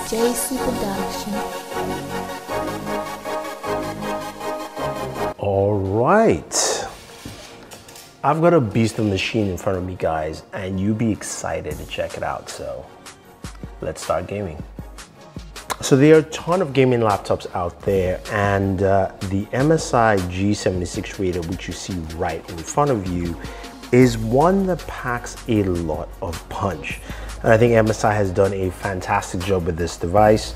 JC Production. All right, I've got a beast of a machine in front of me, guys, and you'll be excited to check it out. So let's start gaming. So there are a ton of gaming laptops out there, and the MSI GE76 Raider, which you see right in front of you, is one that packs a lot of punch. And I think MSI has done a fantastic job with this device.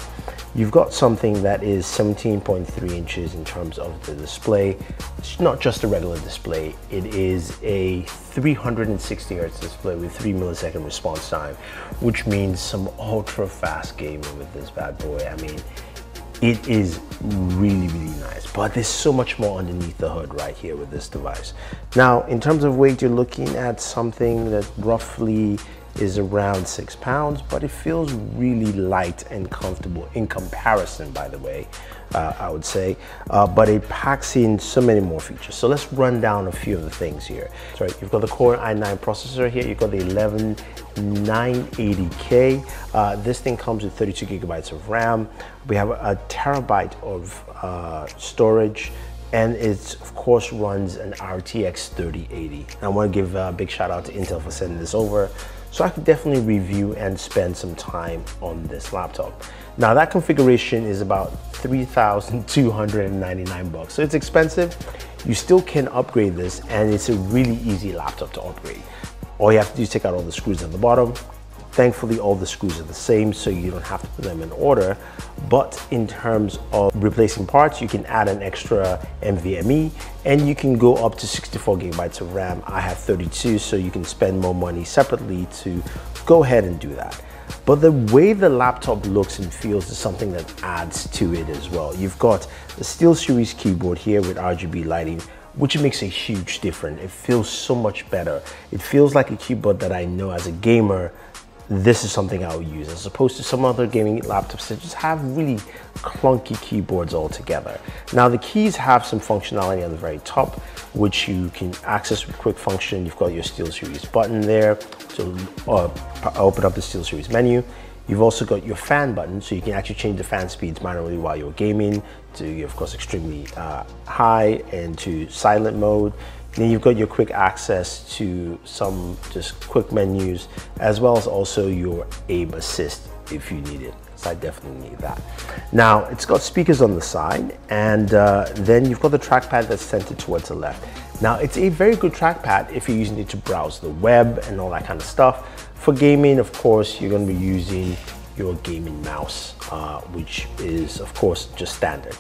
You've got something that is 17.3 inches in terms of the display. It's not just a regular display, it is a 360 Hz display with 3 millisecond response time, which means some ultra fast gaming with this bad boy. I mean, it is really, really nice, but there's so much more underneath the hood right here with this device. Now, in terms of weight, you're looking at something that roughly is around 6 pounds, but it feels really light and comfortable in comparison, by the way, I would say, but it packs in so many more features. So let's run down a few of the things here. So you've got the Core i9 processor here, you've got the 11980K. This thing comes with 32 gigabytes of RAM. We have a terabyte of storage, and it of course runs an RTX 3080. I want to give a big shout out to Intel for sending this over, so I could definitely review and spend some time on this laptop. Now that configuration is about $3,299, so it's expensive. You still can upgrade this, and it's a really easy laptop to upgrade. All you have to do is take out all the screws at the bottom. Thankfully, all the screws are the same, so you don't have to put them in order. But in terms of replacing parts, you can add an extra NVMe, and you can go up to 64 gigabytes of RAM. I have 32, so you can spend more money separately to go ahead and do that. But the way the laptop looks and feels is something that adds to it as well. You've got the SteelSeries keyboard here with RGB lighting, which makes a huge difference. It feels so much better. It feels like a keyboard that I know as a gamer, this is something I would use, as opposed to some other gaming laptops that just have really clunky keyboards altogether. Now the keys have some functionality on the very top, which you can access with quick function. You've got your SteelSeries button there to open up the SteelSeries menu. You've also got your fan button, so you can actually change the fan speeds manually while you're gaming to, of course, extremely high and to silent mode. Then you've got your quick access to some just quick menus, as well as also your aim assist if you need it. So I definitely need that. Now it's got speakers on the side, and then you've got the trackpad that's centered towards the left. Now it's a very good trackpad if you're using it to browse the web and all that kind of stuff. For gaming, of course, you're going to be using your gaming mouse, which is of course just standard.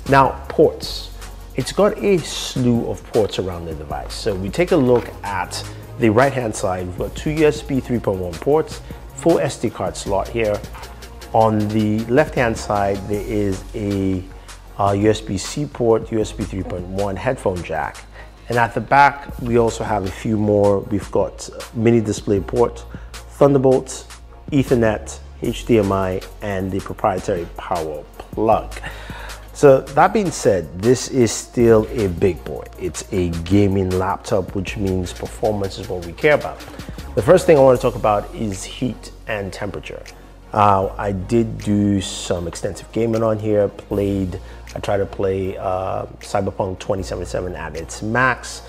Now ports. It's got a slew of ports around the device. So we take a look at the right-hand side. We've got two USB 3.1 ports, full SD card slot here. On the left-hand side, there is a USB-C port, USB 3.1 headphone jack. And at the back, we also have a few more. We've got mini display port, Thunderbolt, Ethernet, HDMI, and the proprietary power plug. So that being said, this is still a big boy. It's a gaming laptop, which means performance is what we care about. The first thing I want to talk about is heat and temperature. I did do some extensive gaming on here. I tried to play Cyberpunk 2077 at its max.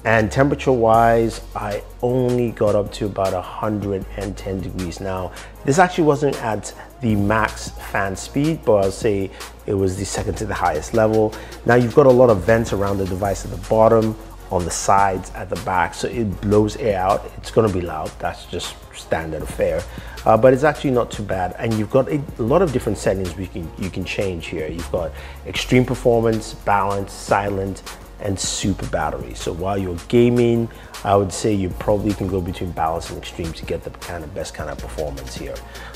And temperature wise, I only got up to about 110 degrees. Now, this actually wasn't at the max fan speed, but I'll say it was the second to the highest level. Now you've got a lot of vents around the device at the bottom, on the sides, at the back, so it blows air out. It's gonna be loud, that's just standard affair. But it's actually not too bad. And you've got a lot of different settings you can change here. You've got extreme performance, balance, silent, and super battery. So while you're gaming, I would say you probably can go between balance and extreme to get the best kind of performance here.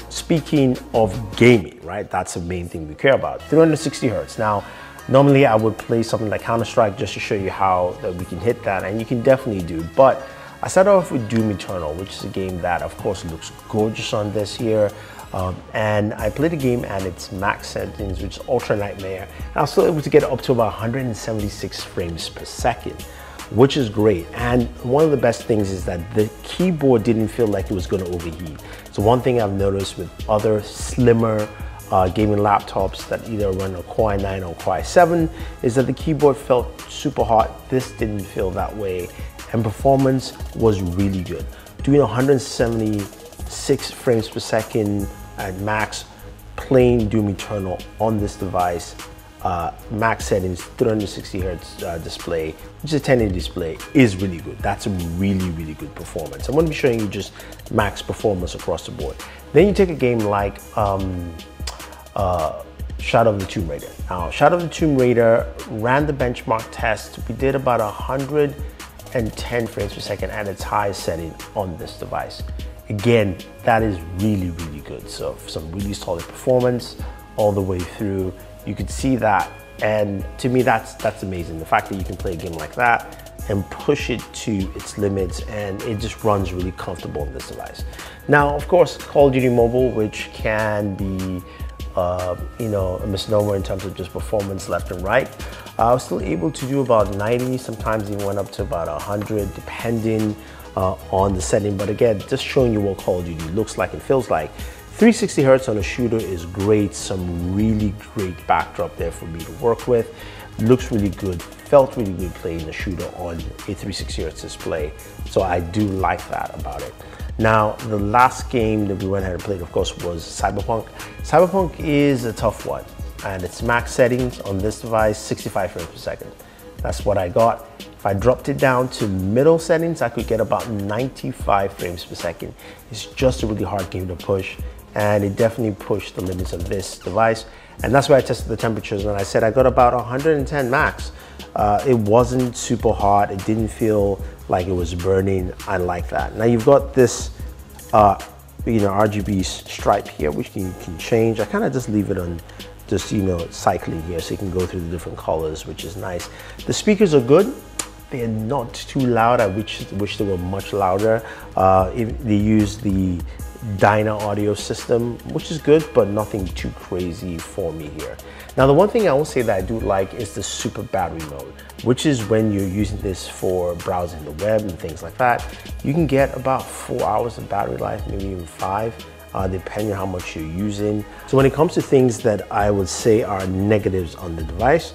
Speaking of gaming, right? That's the main thing we care about. 360 Hertz. Now, normally I would play something like Counter-Strike just to show you how that we can hit that, and you can definitely do. But I started off with Doom Eternal, which is a game that of course looks gorgeous on this here. And I played the game at its max settings, which is Ultra Nightmare. And I was still able to get up to about 176 frames per second, which is great. And one of the best things is that the keyboard didn't feel like it was going to overheat. So one thing I've noticed with other slimmer gaming laptops that either run a Core i9 or Core i7 is that the keyboard felt super hot. This didn't feel that way, and performance was really good. Doing 176 frames per second at max, playing Doom Eternal on this device, max settings, 360 hertz display, which is a 1080 display, is really good. That's a really, really good performance. I'm going to be showing you just max performance across the board. Then you take a game like Shadow of the Tomb Raider. Now, Shadow of the Tomb Raider ran the benchmark test. We did about 110 frames per second at its highest setting on this device. Again, that is really, really good. So some really solid performance all the way through. You could see that, and to me, that's amazing. The fact that you can play a game like that and push it to its limits, and it just runs really comfortable on this device. Now, of course, Call of Duty Mobile, which can be you know, a misnomer in terms of just performance left and right. I was still able to do about 90, sometimes even went up to about 100, depending on the setting. But again, just showing you what Call of Duty looks like and feels like. 360 hertz on a shooter is great. Some really great backdrop there for me to work with. Looks really good, felt really good playing a shooter on a 360 hertz display. So I do like that about it. Now, the last game that we went ahead and played, of course, was Cyberpunk. Cyberpunk is a tough one, and its max settings on this device, 65 frames per second. That's what I got. If I dropped it down to middle settings, I could get about 95 frames per second. It's just a really hard game to push, and it definitely pushed the limits of this device. And that's why I tested the temperatures, and I said I got about 110 max. It wasn't super hot. It didn't feel like it was burning. I like that. Now you've got this, you know, RGB stripe here, which you can change. I kind of just leave it on, just, you know, cycling here, so you can go through the different colors, which is nice. The speakers are good. They're not too loud. I wish they were much louder. They use the Dyna audio system, which is good, but nothing too crazy for me here. Now, the one thing I will say that I do like is the super battery mode, which is when you're using this for browsing the web and things like that. You can get about 4 hours of battery life, maybe even 5, depending on how much you're using. So when it comes to things that I would say are negatives on the device,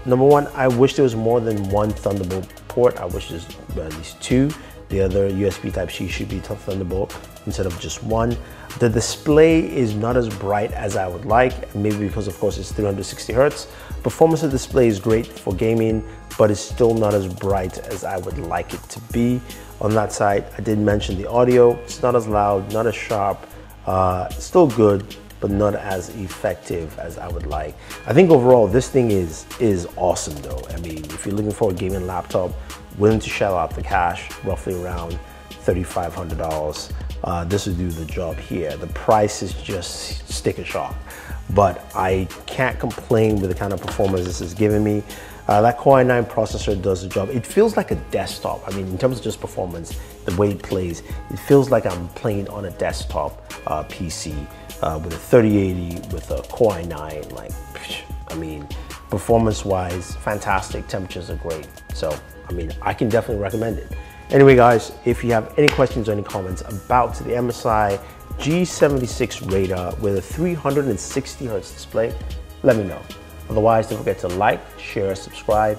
number one, I wish there was more than one Thunderbolt port. I wish there's at least 2. The other USB Type-C should be Thunderbolt instead of just one. The display is not as bright as I would like, maybe because of course it's 360 hertz. Performance of the display is great for gaming, but it's still not as bright as I would like it to be. On that side, I did mention the audio. It's not as loud, not as sharp, still good, but not as effective as I would like. I think overall, this thing is awesome though. I mean, if you're looking for a gaming laptop, willing to shell out the cash, roughly around $3,500, this will do the job here. The price is just sticker shock, but I can't complain with the kind of performance this is giving me. That Core i9 processor does the job. It feels like a desktop. I mean, in terms of just performance, the way it plays, it feels like I'm playing on a desktop PC with a 3080 with a Core i9. Like, I mean, performance-wise, fantastic. Temperatures are great. So, I mean, I can definitely recommend it. Anyway, guys, if you have any questions or any comments about the MSI GE76 radar with a 360 hertz display, let me know. Otherwise, don't forget to like, share, subscribe,